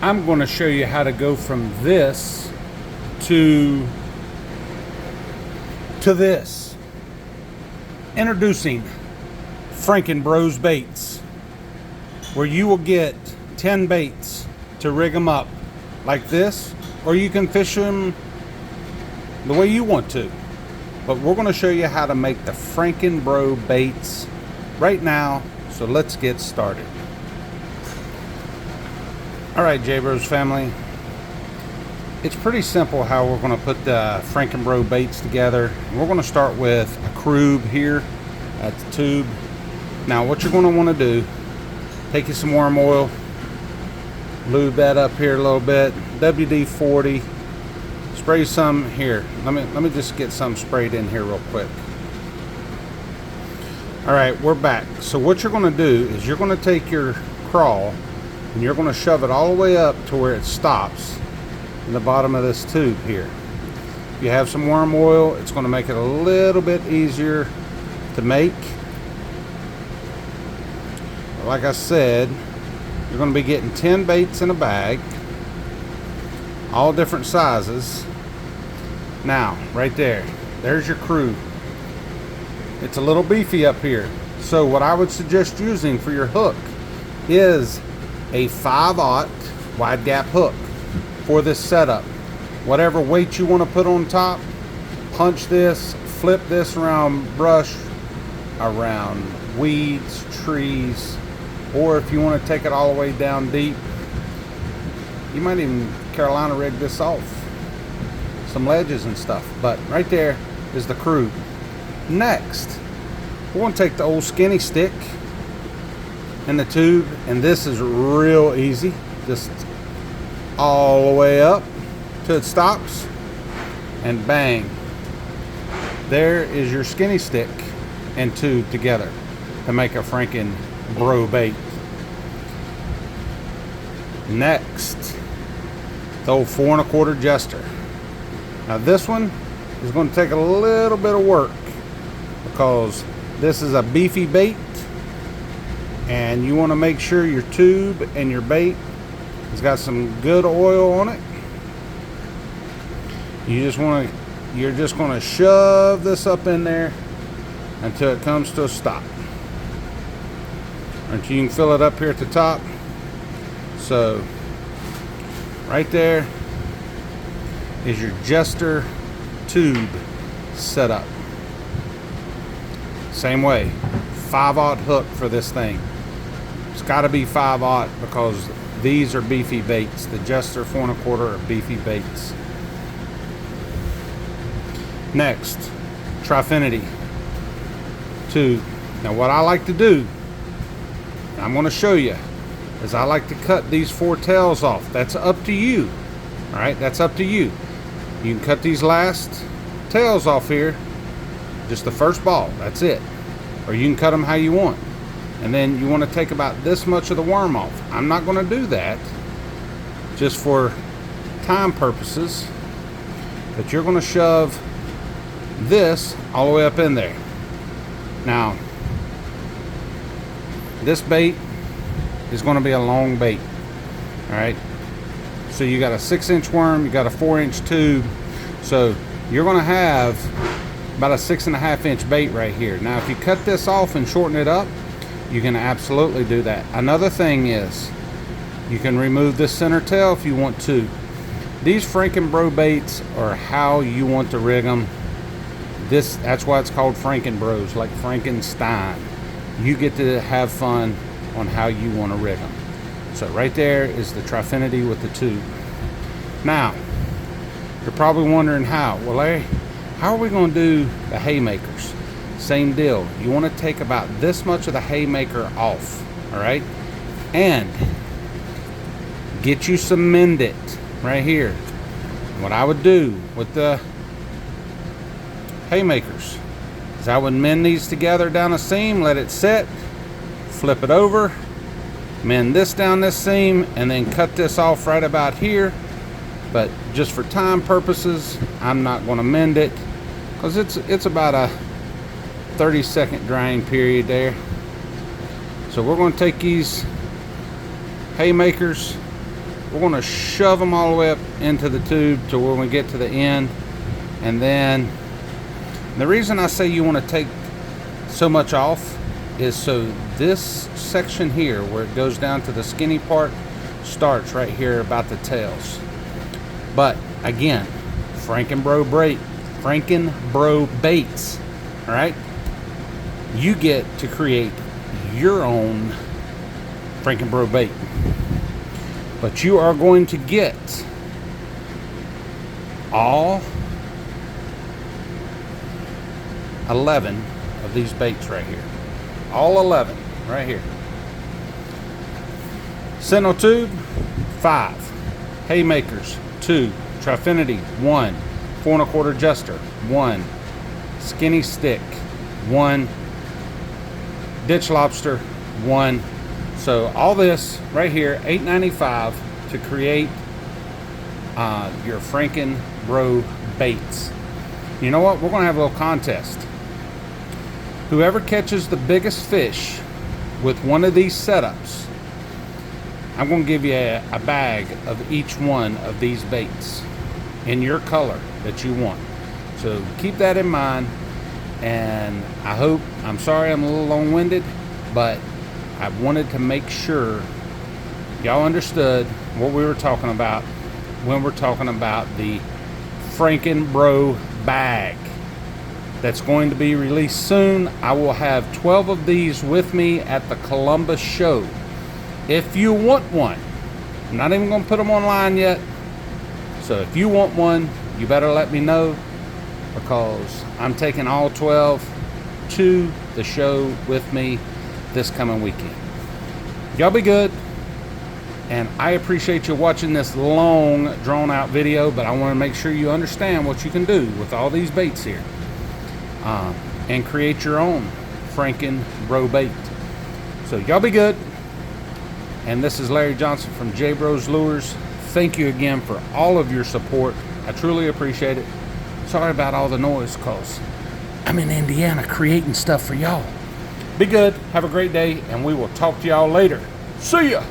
I'm going to show you how to go from this to this. Introducing Franken Bro's baits, where you will get 10 baits to rig them up like this, or you can fish them the way you want to. But we're going to show you how to make the Franken Bro baits right now, so let's get started. Alright, J-Bros family, it's pretty simple how we're going to put the Franken Bro baits together. We're going to start with a crube here at the tube. Now what you're going to want to do, take you some worm oil, lube that up here a little bit, WD-40, spray some here. Let me just get some sprayed in here real quick. Alright, we're back. So what you're going to do is you're going to take your crawl and you're going to shove it all the way up to where it stops in the bottom of this tube here. If you have some worm oil, it's going to make it a little bit easier to make. Like I said, you're going to be getting 10 baits in a bag, all different sizes. Now, right there's your crew. It's a little beefy up here. So what I would suggest using for your hook is a 5/0 wide gap hook for this setup. Whatever weight you want to put on top, punch this, flip this around brush, around weeds, trees, or if you want to take it all the way down deep, you might even Carolina rig this off some ledges and stuff. But right there is the crew. Next, we're going to take the old skinny stick in the tube, and this is real easy, just all the way up till it stops, and bang, there is your skinny stick and tube together to make a Franken Bro bait. Next, the old 4 1/4 jester. Now this one is going to take a little bit of work because this is a beefy bait, and you want to make sure your tube and your bait has got some good oil on it. You're just going to shove this up in there until it comes to a stop. And you can fill it up here at the top. So right there is your jester tube setup. Same way, 5/0 hook for this thing. It's got to be 5/0 because these are beefy baits. The jester 4 1/4 are beefy baits. Next, Trifinity tube. Now what I like to do, I'm going to show you, is I like to cut these 4 tails off. That's up to you. All right, that's up to you. You can cut these last tails off here, just the first ball, that's it. Or you can cut them how you want. And then you want to take about this much of the worm off. I'm not going to do that, just for time purposes, but you're going to shove this all the way up in there. Now, this bait is going to be a long bait. All right, so you got a 6-inch worm, you got a 4-inch tube, so you're going to have about a 6.5-inch bait right here. Now if you cut this off and shorten it up, you can absolutely do that. Another thing is you can remove this center tail if you want to. These Franken Bro baits are how you want to rig them. That's why it's called Franken Bros, like Frankenstein. You get to have fun on how you want to rig them. So right there is the Trifinity with the tube. Now you're probably wondering how. Well, Larry, how are we going to do the haymakers? Same deal. You want to take about this much of the haymaker off, all right, and get you some mend it right here. What I would do with the haymakers is I would mend these together down a seam, let it set, flip it over, mend this down this seam, and then cut this off right about here. But just for time purposes, I'm not going to mend it because it's about a 30-second drying period there. So we're going to take these haymakers we're going to shove them all the way up into the tube to when we get to the end. And then the reason I say you want to take so much off is so this section here where it goes down to the skinny part starts right here about the tails. But again, Franken Bro baits, all right? You get to create your own Franken Bro bait. But you are going to get all 11 of these baits right here. All 11 right here. Sentinel tube, 5. Haymakers, 2. Trifinity, 1. 4 1/4 Jester, 1. Skinny stick, 1. Ditch lobster, 1. So all this right here, $8.95 to create your Franken Bro baits. You know what? We're going to have a little contest. Whoever catches the biggest fish with one of these setups, I'm going to give you a bag of each one of these baits in your color that you want. So keep that in mind. And I'm sorry I'm a little long-winded, but I wanted to make sure y'all understood what we were talking about when we're talking about the Franken Bro bag that's going to be released soon. I will have 12 of these with me at the Columbus show. If you want one, I'm not even going to put them online yet. So if you want one, you better let me know, because I'm taking all 12 to the show with me this coming weekend. Y'all be good. And I appreciate you watching this long, drawn-out video, but I want to make sure you understand what you can do with all these baits here. And create your own Franken Bro bait. So y'all be good. And this is Larry Johnson from J Bros Lures. Thank you again for all of your support. I truly appreciate it. Sorry about all the noise, cause I'm in Indiana creating stuff for y'all. Be good, have a great day, and we will talk to y'all later. See ya!